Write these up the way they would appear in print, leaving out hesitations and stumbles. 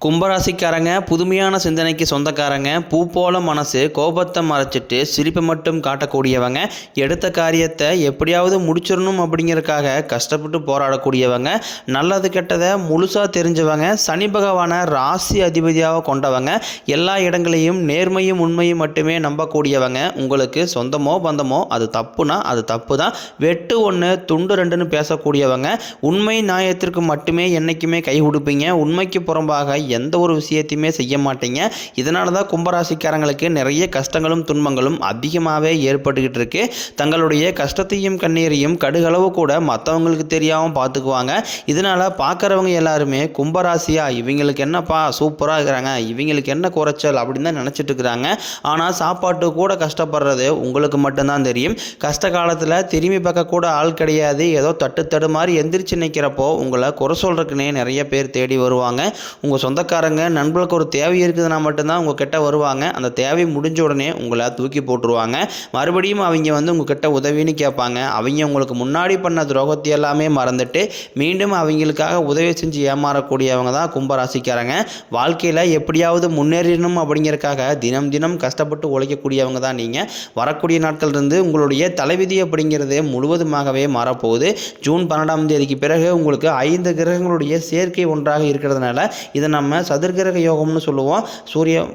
கும்பராசிக்காரங்க புதுமையான சிந்தனைக்கு சொந்தக்காரங்க. பூ போல மனசு, கோபத்தை மறைச்சிட்டு சிரிப்பை மட்டும் காட்டக்கூடியவங்க. எடுத்த காரியத்தை எப்படியாவது முடிச்சிடணும் அப்படிங்கிறதுக்காக கஷ்டப்பட்டு போராடக்கூடியவங்க. நல்லது கெட்டதை முழுசாக தெரிஞ்சவங்க. சனி பகவானை ராசி அதிபதியாக கொண்டவங்க. எல்லா இடங்களையும் நேர்மையும் உண்மையும் மட்டுமே நம்பக்கூடியவங்க. உங்களுக்கு சொந்தமோ பந்தமோ அது தப்புனா அது தப்பு தான். வெட்டு ஒன்று துண்டு ரெண்டுன்னு பேசக்கூடியவங்க. உண்மை நியாயத்திற்கு மட்டுமே என்றைக்குமே கை கொடுப்பீங்க. உண்மைக்கு புறம்பாக எந்த ஒரு விஷயத்தையுமே செய்ய மாட்டீங்க. இதனால தான் கும்பராசிக்காரங்களுக்கு நிறைய கஷ்டங்களும் துன்பங்களும் அதிகமாகவே ஏற்பட்டுக்கிட்டு இருக்கு. தங்களுடைய கஷ்டத்தையும் கண்ணீரையும் கடுகளவு கூட மற்றவங்களுக்கு தெரியாமல் பார்த்துக்குவாங்க. இதனால் பார்க்குறவங்க எல்லாருமே கும்பராசியா இவங்களுக்கு என்னப்பா சூப்பராக இருக்கிறாங்க, இவங்களுக்கு என்ன குறைச்சல் அப்படின்னு தான் நினச்சிட்டு இருக்கிறாங்க. ஆனால் சாப்பாட்டு கூட கஷ்டப்படுறது உங்களுக்கு மட்டும்தான் தெரியும். கஷ்ட காலத்தில் திரும்பி பார்க்க கூட ஆள் கிடையாது. ஏதோ தட்டு மாதிரி எந்திரிச்சு நிற்கிறப்போ உங்களை குறை சொல்கிறதுக்குன்னே நிறைய பேர் தேடி வருவாங்க. உங்கள் சொந்தக்காரங்க நண்பர்களுக்கு ஒரு தேவை இருக்குதுன்னா மட்டும்தான் உங்ககிட்ட வருவாங்க. அந்த தேவை முடிஞ்ச உடனே உங்களை தூக்கி போட்டுருவாங்க. மறுபடியும் அவங்க உங்ககிட்ட உதவின்னு கேட்பாங்க. அவங்க உங்களுக்கு முன்னாடி பண்ண துரோகத்தை எல்லாமே மறந்துட்டு மீண்டும் அவங்களுக்காக உதவி செஞ்சு ஏமாறக்கூடியவங்க தான் கும்பராசிக்காரங்க. வாழ்க்கையில் எப்படியாவது முன்னேறணும் அப்படிங்கிறதுக்காக தினம் தினம் கஷ்டப்பட்டு உழைக்கக்கூடியவங்க தான் நீங்கள். வரக்கூடிய நாட்கள் இருந்து உங்களுடைய தலைவிதி அப்படிங்கிறது முழுவதுமாகவே மாறப்போகுது. ஜூன் 12ஆம் தேதிக்கு பிறகு உங்களுக்கு 5 கிரகங்களுடைய சேர்க்கை ஒன்றாக இருக்கிறதுனால இதை நம்ம சதுர்கிரக யோகம்னு சொல்லுவோம். சூரிய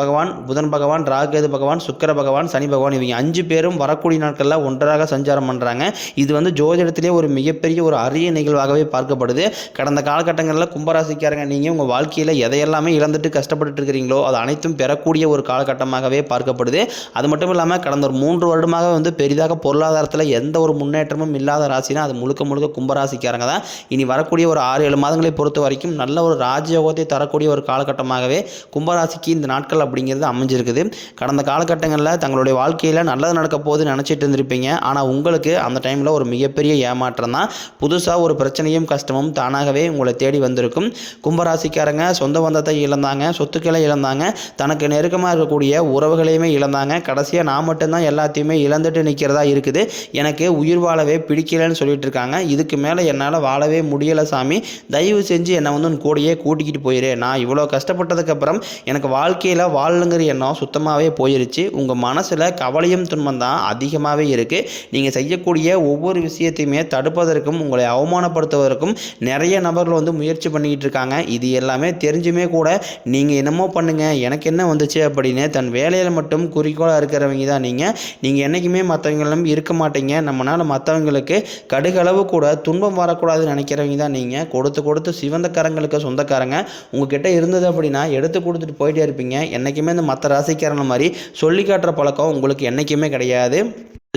பகவான், புதன் பகவான், ராகு பகவான், சுக்கிர பகவான், சனி பகவான் இவங்க 5 பேரும் வரக்கூடிய நாட்களில் ஒன்றாக சஞ்சாரம் பண்ணுறாங்க. இது ஜோதிடத்திலே ஒரு மிகப்பெரிய ஒரு அரிய நிகழ்வாகவே பார்க்கப்படுது. கடந்த காலகட்டங்களில் கும்பராசிக்காரங்க நீங்கள் உங்கள் வாழ்க்கையில் எதையெல்லாமே இழந்துட்டு கஷ்டப்பட்டு இருக்கிறீங்களோ அது அனைத்தும் பெறக்கூடிய ஒரு காலகட்டமாகவே பார்க்கப்படுது. அது மட்டும் இல்லாமல் கடந்த ஒரு 3 வருடமாக பெரிதாக பொருளாதாரத்தில் எந்த ஒரு முன்னேற்றமும் இல்லாத ராசினா அது முழுக்க முழுக்க கும்பராசிக்காரங்க தான். இனி வரக்கூடிய ஒரு 6-7 மாதங்களை பொறுத்த வரைக்கும் நல்ல ஒரு ராஜயோகத்தை தரக்கூடிய ஒரு காலகட்டமாகவே கும்பராசிக்கு இந்த நாட்கள் அப்படிங்கிறது அமைஞ்சிருக்குது. கடந்த காலகட்டங்களில் தங்களுடைய வாழ்க்கையில் நல்லது நடக்க போகுது நினச்சிட்டு இருந்திருப்பீங்க. ஆனால் உங்களுக்கு அந்த டைமில் ஒரு மிகப்பெரிய ஏமாற்றம் தான். புதுசாக ஒரு பிரச்சனையும் கஷ்டமும் தானாகவே உங்களை தேடி வந்திருக்கும். கும்பராசிக்காரங்க சொந்த பந்தத்தை இழந்தாங்க, சொத்துக்களை இழந்தாங்க, தனக்கு நெருக்கமாக இருக்கக்கூடிய உறவுகளையுமே இழந்தாங்க. கடைசியாக நான் மட்டும்தான் எல்லாத்தையுமே இழந்துட்டு நிற்கிறதா இருக்குது, எனக்கு உயிர் வாழவே பிடிக்கலன்னு சொல்லிட்டு இருக்காங்க. இதுக்கு மேலே என்னால் வாழவே முடியலை சாமி, தயவு செஞ்சு என்னை உன் கூடையே கூட்டிக்கிட்டு போயிரு. நான் இவ்வளோ கஷ்டப்பட்டதுக்கப்புறம் எனக்கு வாழ்க்கையில் வாழலுங்கிற எண்ணம் சுத்தமாகவே போயிருச்சு. உங்கள் மனசில் கவலையும் துன்பம் தான் அதிகமாகவே இருக்குது. நீங்கள் செய்யக்கூடிய ஒவ்வொரு விஷயத்தையுமே தடுப்பதற்கும் உங்களை அவமானப்படுத்துவதற்கும் நிறைய நபர்கள் முயற்சி பண்ணிக்கிட்டு இருக்காங்க. இது எல்லாமே தெரிஞ்சுமே கூட நீங்கள் என்னமோ பண்ணுங்கள் எனக்கு என்ன வந்துச்சு அப்படின்னு தன் வேலையில் மட்டும் குறிக்கோளாக இருக்கிறவங்க தான் நீங்கள் என்றைக்குமே மற்றவங்களும் இருக்க மாட்டீங்க. நம்மளால் மற்றவங்களுக்கு கடுகளவு கூட துன்பம் வரக்கூடாதுன்னு நினைக்கிறவங்க தான் நீங்கள். கொடுத்து சிவந்த கரங்களுக்கு சொந்தக்காரங்க. உங்ககிட்ட இருந்தது அப்படின்னா எடுத்து கொடுத்துட்டு போயிட்டே இருப்பீங்க. என்றைக்குமே இந்த மற்ற ராசிக்காரங்க மாதிரி சொல்லி காட்டுற பழக்கம் உங்களுக்கு என்றைக்குமே கிடையாது.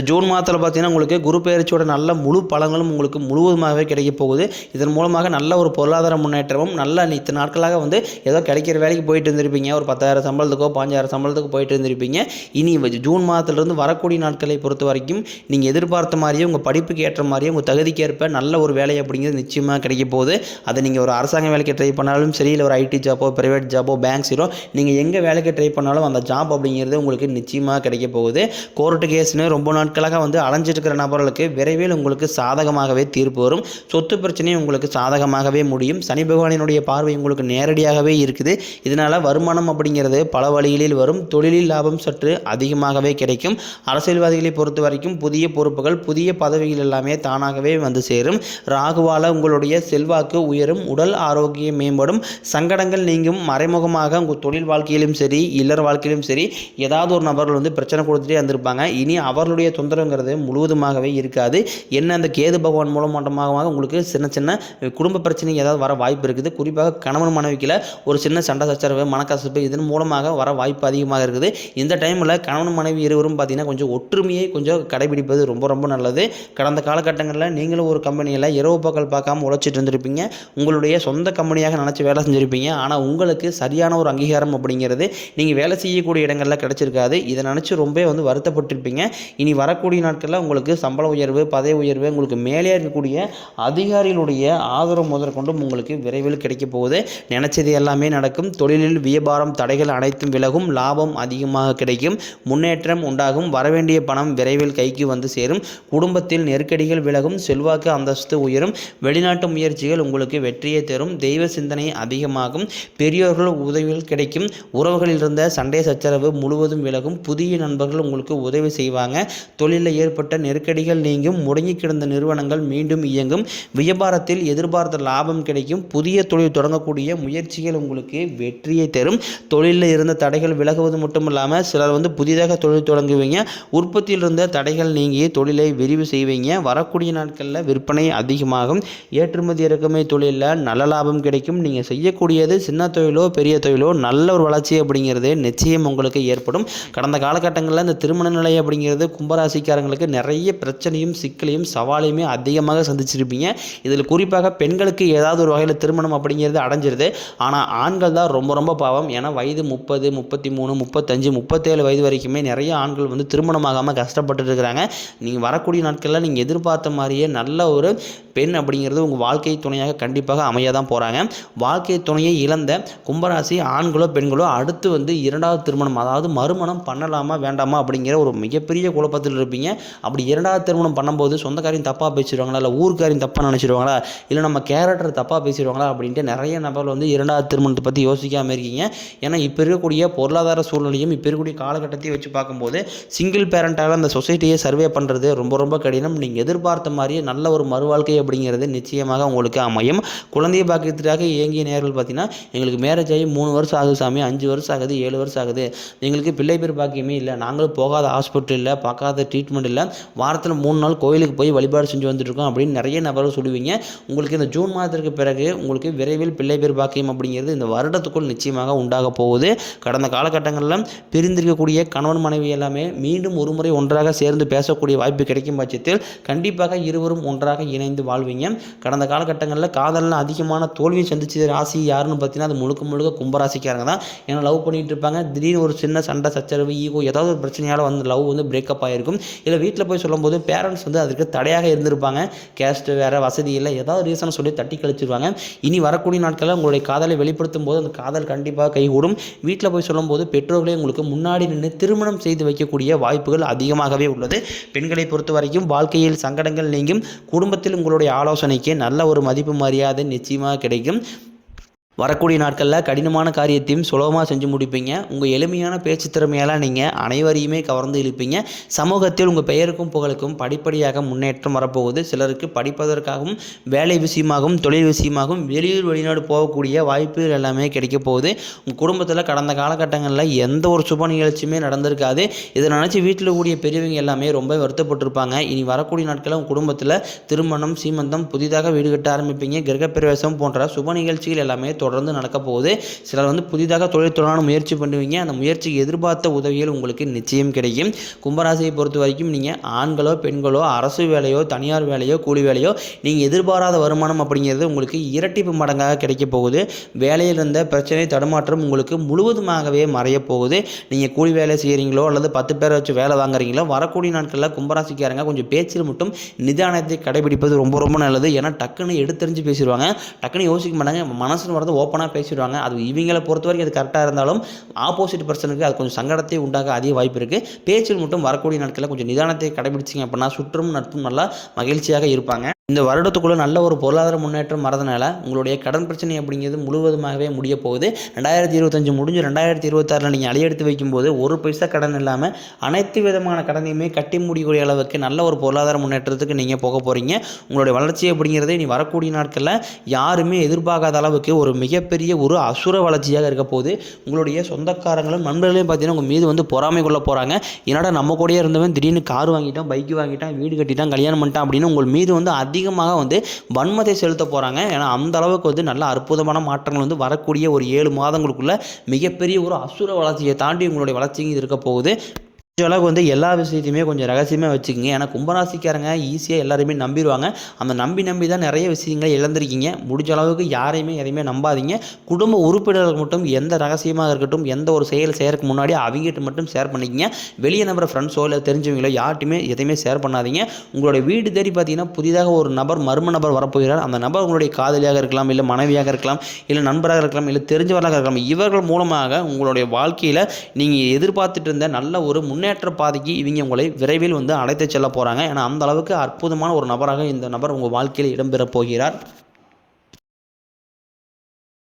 ஜூன் மாதத்தில் பார்த்தீங்கன்னா உங்களுக்கு குரு பெயர்ச்சியோட நல்ல முழு பலன்களும் உங்களுக்கு முழுவதுமாகவே கிடைக்க போகுது. இதன் மூலமாக நல்ல ஒரு பொருளாதார முன்னேற்றமும் நல்ல இத்தனை நாட்களாக ஏதோ கிடைக்கிற வேலைக்கு போயிட்டு இருந்திருப்பீங்க. ஒரு 10,000 சம்பளத்துக்கோ 5,000 சம்பளத்துக்கு போயிட்டு இருந்திருப்பீங்க. இனி ஜூன் மாதத்திலிருந்து வரக்கூடிய நாட்களை பொறுத்த வரைக்கும் நீங்கள் எதிர்பார்த்த மாதிரியே உங்கள் படிப்புக்கு ஏற்ற மாதிரியே உங்கள் தகுதிக்கு ஏற்ப நல்ல ஒரு வேலை அப்படிங்கிறது நிச்சயமாக கிடைக்க போகுது. அதை நீங்கள் ஒரு அரசாங்க வேலைக்கு ட்ரை பண்ணாலும் சரி, இல்லை ஒரு ஐடி ஜாப்போ, ப்ரைவேட் ஜாப்போ, பேங்க் சீரோ, நீங்கள் எங்கே வேலைக்கு ட்ரை பண்ணாலும் அந்த ஜாப் அப்படிங்கிறது உங்களுக்கு நிச்சயமாக கிடைக்க போகுது. கோர்ட்டு கேஸ்னு ரொம்ப நாட்களாக அலைஞ்சிட்டு இருக்கிற நபர்களுக்கு விரைவில் உங்களுக்கு சாதகமாகவே தீர்ப்பு வரும். சொத்து பிரச்சனையும் உங்களுக்கு சாதகமாகவே முடியும். சனி பகவானினுடைய பார்வை உங்களுக்கு நேரடியாகவே இருக்குது. இதனால் வருமானம் அப்படிங்கிறது பல வழிகளில் வரும். தொழிலில் லாபம் சற்று அதிகமாகவே கிடைக்கும். அரசியல்வாதிகளை பொறுத்த வரைக்கும் புதிய பொறுப்புகள், புதிய பதவிகள் எல்லாமே தானாகவே சேரும். ராகுவால உங்களுடைய செல்வாக்கு உயரும், உடல் ஆரோக்கியம் மேம்படும், சங்கடங்கள் நீங்கும். மறைமுகமாக உங்கள் தொழில் வாழ்க்கையிலும் சரி, இல்லற வாழ்க்கையிலும் சரி, ஏதாவது ஒரு நபர்கள் பிரச்சனை கொடுத்துட்டே வந்திருப்பாங்க. இனி அவர்களுடைய தொந்தரவுங்கிறது முழுவதுமாகவே இருக்காது. என்ன அந்த கேது பகவான் மூலமாக உங்களுக்கு சின்ன சின்ன குடும்ப பிரச்சனை ஏதாவது வர வாய்ப்பு இருக்குது. குறிப்பாக கணவன் மனைவிக்கில் ஒரு சின்ன சண்டை சச்சரவு, மனக்கசப்பு இதன் மூலமாக வர வாய்ப்பு அதிகமாக இருக்குது. இந்த டைமில் கணவன் மனைவி இருவரும் பார்த்தீங்கன்னா கொஞ்சம் ஒற்றுமையை கொஞ்சம் கடைபிடிப்பது ரொம்ப ரொம்ப நல்லது. கடந்த காலகட்டங்களில் நீங்களும் ஒரு கம்பெனியில் இரவு பகல் பார்க்காம உழைச்சிட்டு இருந்திருப்பீங்க. உங்களுடைய சொந்த கம்பெனியாக நினச்சி வேலை செஞ்சுருப்பீங்க. ஆனால் உங்களுக்கு சரியான ஒரு அங்கீகாரம் அப்படிங்கிறது நீங்கள் வேலை செய்யக்கூடிய இடங்களில் கிடைச்சிருக்காது. இதை நினச்சி ரொம்ப வருத்தப்பட்டிருப்பீங்க. இனி வரக்கூடிய நாட்களில் உங்களுக்கு சம்பள உயர்வு, பதவி உயர்வு, உங்களுக்கு மேலே இருக்கக்கூடிய அதிகாரிகளுடைய ஆதரவு முதற்கொண்டும் உங்களுக்கு விரைவில் கிடைக்க போகுது. நினைச்சது எல்லாமே நடக்கும். தொழிலில் வியாபாரம் தடைகள் அனைத்தும் விலகும். லாபம் அதிகமாக கிடைக்கும். முன்னேற்றம் உண்டாகும். வரவேண்டிய பணம் விரைவில் கைக்கு வந்து சேரும். குடும்பத்தில் நெருக்கடிகள் விலகும். செல்வாக்கு அந்தஸ்து உயரும். வெளிநாட்டு முயற்சிகள் உங்களுக்கு வெற்றியை தரும். தெய்வ சிந்தனை அதிகமாகும். பெரியோர்கள் உதவிகள் கிடைக்கும். உறவுகளில் இருந்த சண்டை சச்சரவு முழுவதும் விலகும். புதிய நண்பர்கள் உங்களுக்கு உதவி செய்வாங்க. தொழிலில் ஏற்பட்ட நெருக்கடிகள் நீங்கும். முடங்கி கிடந்த நிறுவனங்கள் மீண்டும் இயங்கும். வியாபாரத்தில் எதிர்பார்த்த லாபம் கிடைக்கும். புதிய தொழில் தொடங்கக்கூடிய முயற்சிகள் உங்களுக்கு வெற்றியை தரும். தொழிலில் இருந்த தடைகள் விலகுவது மட்டும் இல்லாமல் சிலர் புதிதாக தொழில் தொடங்குவீங்க. உற்பத்தியில் இருந்த தடைகள் நீங்கி தொழிலை விரிவு செய்வீங்க. வரக்கூடிய நாட்களில் விற்பனை அதிகமாகும். ஏற்றுமதி இறக்குமதி தொழிலில் நல்ல லாபம் கிடைக்கும். நீங்கள் செய்யக்கூடியது சின்ன தொழிலோ பெரிய தொழிலோ நல்ல ஒரு வளர்ச்சி அப்படிங்கிறது நிச்சயம் உங்களுக்கு ஏற்படும். கடந்த காலகட்டங்களில் இந்த திருமண நிலை அப்படிங்கிறது கும்பராசிக்காரங்களுக்கு நிறைய பிரச்சனையும் சிக்கலையும் சவாலையுமே அதிகமாக சந்திச்சிருப்பீங்க. இதில் குறிப்பாக பெண்களுக்கு ஏதாவது ஒரு வகையில் திருமணம் அப்படிங்கிறது அடைஞ்சிருது. ஆனால் ஆண்கள் தான் ரொம்ப ரொம்ப பாவம். ஏன்னா வயது 30, 33, 35, 37 வயது வரைக்குமே நிறைய ஆண்கள் திருமணமாகாமல் கஷ்டப்பட்டு இருக்கிறாங்க. நீங்கள் வரக்கூடிய நாட்களில் நீங்கள் எதிர்பார்த்த மாதிரியே நல்ல ஒரு பெண் அப்படிங்கிறது உங்கள் வாழ்க்கை துணையாக கண்டிப்பாக அமையதான் போகிறாங்க. வாழ்க்கை துணையை இழந்த கும்பராசி ஆண்களோ பெண்களோ அடுத்து இரண்டாவது திருமணம், அதாவது மறுமணம் பண்ணலாமா வேண்டாமா அப்படிங்கிற ஒரு மிகப்பெரிய குழப்பத்தில் இருப்பீங்க. அப்படி இரண்டாவது திருமணம் பண்ணும்போது சொந்தக்காரையும் தப்பாக பேசிடுவாங்களா, இல்லை ஊருக்காரையும் தப்பாக நினச்சிடுவாங்களா, இல்லை நம்ம கேரக்டர் தப்பாக பேசிடுவாங்களா அப்படின்ட்டு நிறைய நபர்கள் இரண்டாவது திருமணத்தை பற்றி யோசிக்காமல் இருக்கீங்க. ஏன்னா இப்போ இருக்கக்கூடிய பொருளாதார சூழ்நிலையும் இப்போ இருக்கக்கூடிய காலகட்டத்தையும் வச்சு பார்க்கும்போது சிங்கிள் பேரண்டால் அந்த சொசைட்டியை சர்வே பண்ணுறது ரொம்ப ரொம்ப கடினம். நீங்கள் எதிர்பார்த்த மாதிரியே நல்ல ஒரு மறுவாழ்க்கை அப்படிங்கிறது நிச்சயமாக உங்களுக்கு அமையும். குழந்தை பாக்கியத்திற்காக இயங்கிய நேர்கள் பார்த்தீங்கன்னா எங்களுக்கு மேரேஜ் ஆகி 3 வருஷம் ஆகுது சாமி, 5 வருஷம் ஆகுது, 7 வருஷம் ஆகுது, எங்களுக்கு பிள்ளை பேர் பாக்கியமே இல்லை, நாங்களும் போகாத ஹாஸ்பிட்டல் இல்லை, பார்க்காத ட்ரீட்மெண்ட் இல்லை, வாரத்தில் 3 நாள் கோயிலுக்கு போய் வழிபாடு செஞ்சு வந்துட்டுருக்கோம் அப்படின்னு நிறைய நபர்கள் சொல்லுவீங்க. உங்களுக்கு இந்த ஜூன் மாதத்திற்கு பிறகு உங்களுக்கு விரைவில் பிள்ளை பேர் பாக்கியம் அப்படிங்கிறது இந்த வருடத்துக்குள் நிச்சயமாக உண்டாக போகுது. கடந்த காலகட்டங்களில் பிரிந்திருக்கக்கூடிய கணவன் மனைவி எல்லாமே மீண்டும் ஒரு முறை ஒன்றாக சேர்ந்து பேசக்கூடிய வாய்ப்பு கிடைக்கும் பட்சத்தில் கண்டிப்பாக இருவரும் ஒன்றாக இணைந்து வாழ்வீங்க. கடந்த காலகட்டங்களில் காதலில் அதிகமான தோல்வியை சந்திச்ச ராசி யாருன்னு பார்த்தீங்கன்னா அது முழுக்க முழுக்க கும்பராசிக்காரங்க தான். ஏன்னா லவ் பண்ணிட்டு இருப்பாங்க, திடீர்னு ஒரு சின்ன சண்டை சச்சரவு ஈகோ ஏதாவது ஒரு பிரச்சனையால் லவ் பிரேக்கப் ஆகிருக்கும். இல்லை வீட்டில் போய் சொல்லும்போது பேரண்ட்ஸ் அதுக்கு தடையாக இருந்திருப்பாங்க. கேஸ்ட் வேறு, வசதி இல்லை, ஏதாவது ரீசன் சொல்லி தட்டி கழிச்சிருவாங்க. இனி வரக்கூடிய நாட்களில் உங்களுடைய காதலை வெளிப்படுத்தும் போது அந்த காதல் கண்டிப்பாக கைகூடும். வீட்டில் போய் சொல்லும்போது பெற்றோர்களே உங்களுக்கு முன்னாடி நின்று திருமணம் செய்து வைக்கக்கூடிய வாய்ப்புகள் அதிகமாகவே உள்ளது. பெண்களை பொறுத்த வரைக்கும் வாழ்க்கையில் சங்கடங்கள் நீங்கும். குடும்பத்தில் உங்களுடைய ஆலோசனைக்கு நல்ல ஒரு மதிப்பு மரியாதை நிச்சயமாக கிடைக்கும். வரக்கூடிய நாட்களில் கடினமான காரியத்தையும் சுலபமாக செஞ்சு முடிப்பீங்க. உங்கள் எளிமையான பேச்சு திறமையால் நீங்கள் அனைவரையுமே கவர்ந்து இழுப்பீங்க. சமூகத்தில் உங்கள் பெயருக்கும் புகழுக்கும் படிப்படியாக முன்னேற்றம் வரப்போகுது. சிலருக்கு படிப்பதற்காகவும் வேலை விஷயமாகவும் தொழில் விஷயமாகவும் வெளியூர் வெளிநாடு போகக்கூடிய வாய்ப்புகள் எல்லாமே கிடைக்க போகுது. உங்கள் குடும்பத்தில் கடந்த காலகட்டங்களில் எந்த ஒரு சுப நிகழ்ச்சியுமே நடந்திருக்காது. இதை நினச்சி வீட்டில் கூடிய பெரியவங்க எல்லாமே ரொம்ப வருத்தப்பட்டிருப்பாங்க. இனி வரக்கூடிய நாட்களில் உங்கள் குடும்பத்தில் திருமணம், சீமந்தம், புதிதாக வீடு கட்ட ஆரம்பிப்பீங்க. கிரகப்பிரவேசம் போன்ற சுப நிகழ்ச்சிகள் எல்லாமே தொடர்ந்து நடக்க போகுது. சிலர் புதிதாக தொழில் தொடரான முயற்சி பண்ணுவீங்க. அந்த முயற்சிக்கு எதிர்பார்த்த உதவிகள் உங்களுக்கு நிச்சயம் கிடைக்கும். கும்பராசியை பொறுத்த வரைக்கும் நீங்கள் ஆண்களோ பெண்களோ அரசு வேலையோ தனியார் வேலையோ கூலி வேலையோ நீங்கள் எதிர்பாராத வருமானம் அப்படிங்கிறது உங்களுக்கு இரட்டிப்பு மடங்காக கிடைக்க போகுது. வேலையில் இருந்த பிரச்சனை தடுமாற்றம் உங்களுக்கு முழுவதுமாகவே மறைய போகுது. நீங்கள் கூலி வேலை செய்கிறீங்களோ அல்லது 10 பேரை வச்சு வேலை வாங்குறீங்களோ வரக்கூடிய நாட்களில் கும்பராசிக்காரங்க கொஞ்சம் பேச்சில் மட்டும் நிதானத்தை கடைபிடிப்பது ரொம்ப ரொம்ப நல்லது. ஏன்னா டக்குன்னு எடுத்தறிஞ்சு பேசிடுவாங்க, டக்குன்னு யோசிக்க மாட்டாங்க, மனசுன்னு வரது ஓப்பனாக பேசிடுவாங்க. அது இவங்களை பொறுத்த வரைக்கும் அது கரெக்டாக இருந்தாலும் ஆப்போசிட் பர்சனுக்கு அது கொஞ்சம் சங்கடத்தை உண்டாக அதிக வாய்ப்பு இருக்குது. பேச்சில் மட்டும் வரக்கூடிய நாட்களில் கொஞ்சம் நிதானத்தை கடைபிடிச்சிங்க அப்படின்னா சுற்றும் நட்பும் நல்லா மகிழ்ச்சியாக இருப்பாங்க. இந்த வருடத்துக்குள்ளே நல்ல ஒரு பொருளாதார முன்னேற்றம் வரதுனால உங்களுடைய கடன் பிரச்சனை அப்படிங்கிறது முழுவதுமாகவே முடிய போகுது. 2025 முடிஞ்சு 2026 நீங்கள் அலையெடுத்து வைக்கும்போது ஒரு பைசா கடன் இல்லாமல் அனைத்து விதமான கடனையுமே கட்டி முடியக்கூடிய அளவுக்கு நல்ல ஒரு பொருளாதார முன்னேற்றத்துக்கு நீங்கள் போக போகிறீங்க. உங்களுடைய வளர்ச்சி அப்படிங்கிறது இனி வரக்கூடிய நாட்களில் யாருமே எதிர்பார்க்காத அளவுக்கு ஒரு மிகப்பெரிய ஒரு அசுர வளர்ச்சியாக இருக்க போகுது. உங்களுடைய சொந்தக்காரங்களும் நண்பர்களையும் பார்த்தீங்கன்னா உங்கள் மீது பொறாமை கொள்ள போகிறாங்க. என்னடா நம்ம கூடயே இருந்தவன் திடீர்னு கார் வாங்கிட்டான், பைக் வாங்கிட்டான், வீடு கட்டிட்டான், கல்யாணம் பண்ணிட்டான் அப்படின்னு உங்கள் மீது அதிகமாக வன்மத்தை செலுத்த போகிறாங்க. ஏன்னா அந்த அளவுக்கு நல்ல அற்புதமான மாற்றங்கள் வரக்கூடிய ஒரு 7 மாதங்களுக்குள்ள மிகப்பெரிய ஒரு அசுர வளர்ச்சியை தாண்டி உங்களுடைய வளர்ச்சி இருக்க போகுது. முடிஞ்ச அளவுக்கு எல்லா விஷயத்தையுமே கொஞ்சம் ரகசியமாக வச்சுக்கோங்க. ஏன்னா கும்பராசிக்காரங்க ஈஸியாக எல்லாரையுமே நம்பிடுவாங்க. அந்த நம்பி தான் நிறைய விஷயங்களை இழந்திருக்கீங்க. முடிஞ்ச அளவுக்கு யாரையுமே எதையுமே நம்பாதீங்க. குடும்ப உறுப்பினர்கள் மட்டும் எந்த ரகசியமாக இருக்கட்டும், எந்த ஒரு செயல் செய்யறதுக்கு முன்னாடி அவங்ககிட்ட மட்டும் ஷேர் பண்ணிக்கங்க. வெளியே நபர் ஃப்ரெண்ட்ஸோ இல்லை தெரிஞ்சவங்களோ யார்ட்டையுமே எதையுமே ஷேர் பண்ணாதீங்க. உங்களுடைய வீடு தேடி பார்த்தீங்கன்னா புதிதாக ஒரு நபர் மர்ம நபர் வரப்போகிறார். அந்த நபர் உங்களுடைய காதலியாக இருக்கலாம், இல்லை மனைவியாக இருக்கலாம், இல்லை நண்பராக இருக்கலாம், இல்லை தெரிஞ்சவர்களாக இருக்கலாம். இவர்கள் மூலமாக உங்களுடைய வாழ்க்கையில் நீங்கள் எதிர்பார்த்துட்டு இருந்த நல்ல ஒரு முன்னேற்ற பாதைக்கு இவங்க உங்களை விரைவில் அழைத்து செல்ல போகிறாங்க. ஏன்னா அந்த அளவுக்கு அற்புதமான ஒரு நபராக இந்த நபர் உங்கள் வாழ்க்கையில் இடம்பெற போகிறார்.